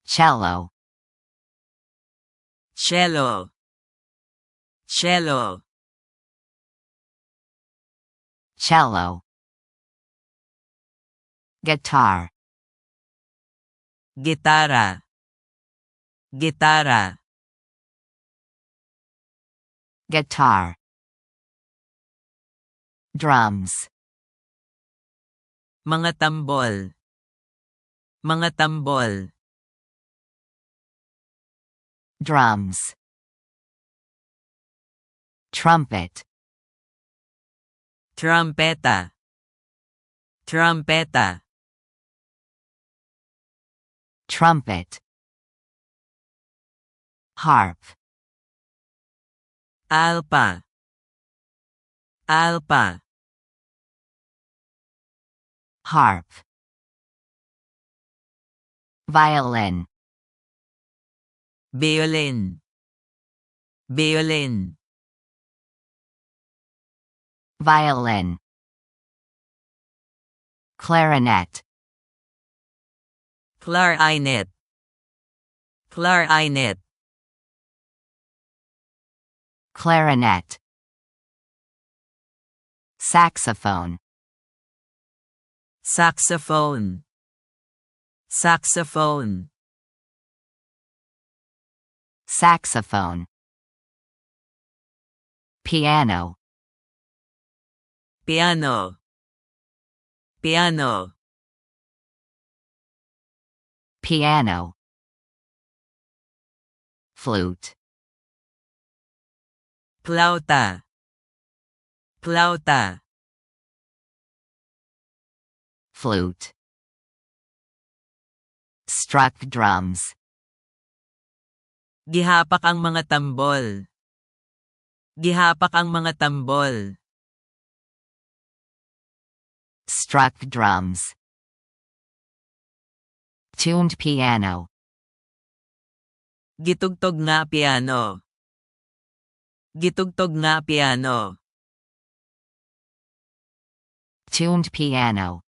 cello, cello, cello, cello, guitar, gitara, gitara, guitar, drums, mga tambol, mga tambol, drums, trumpet, trumpeta, trumpeta, trumpet, harp, alpa, alpa, harp, violin, violin, violin, violin, clarinet, clarinet, clarinet, clarinet, saxophone, saxophone, saxophone, saxophone, piano, piano, piano, piano, flute, flauta, flauta, flute, struck drums, gihapak ang mga tambol, gihapak ang mga tambol, struck drums, tuned piano, gitugtog nga piano, gitugtog nga piano, tuned piano,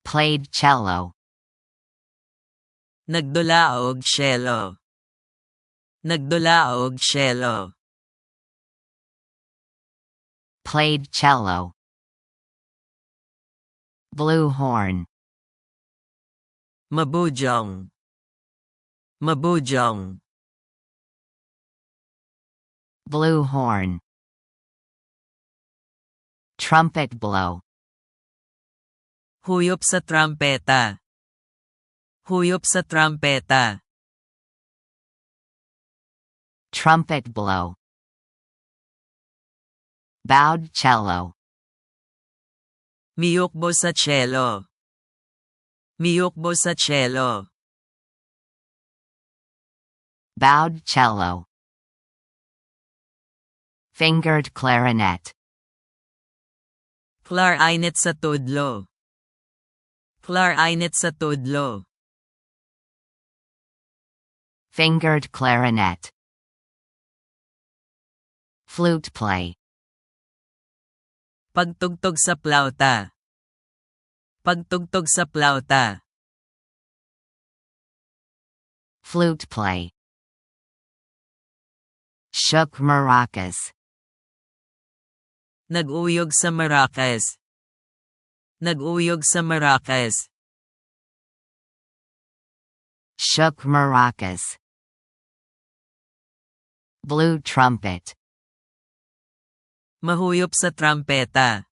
played cello, nagdulaog cello, nagdulaog cello, played cello, blue horn, mabujong, mabujong, blue horn, trumpet blow, huyop sa trumpeta, huyop sa trumpeta, trumpet blow, bowed cello, miyukbo sa cello, miyukbo sa cello, bowed cello, fingered clarinet, clarinet sa tudlo, clarinet sa tudlo, fingered clarinet, flute play, pagtugtog sa plauta, pagtugtog sa plauta, flute play, shook maracas, nag-uyog sa maracas, nag-uyog sa maracas, shook maracas, blue trumpet, mahuyop sa trumpeta,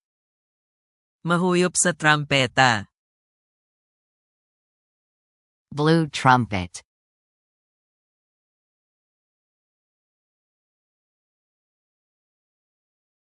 mahuyop sa trumpeta, blue trumpet,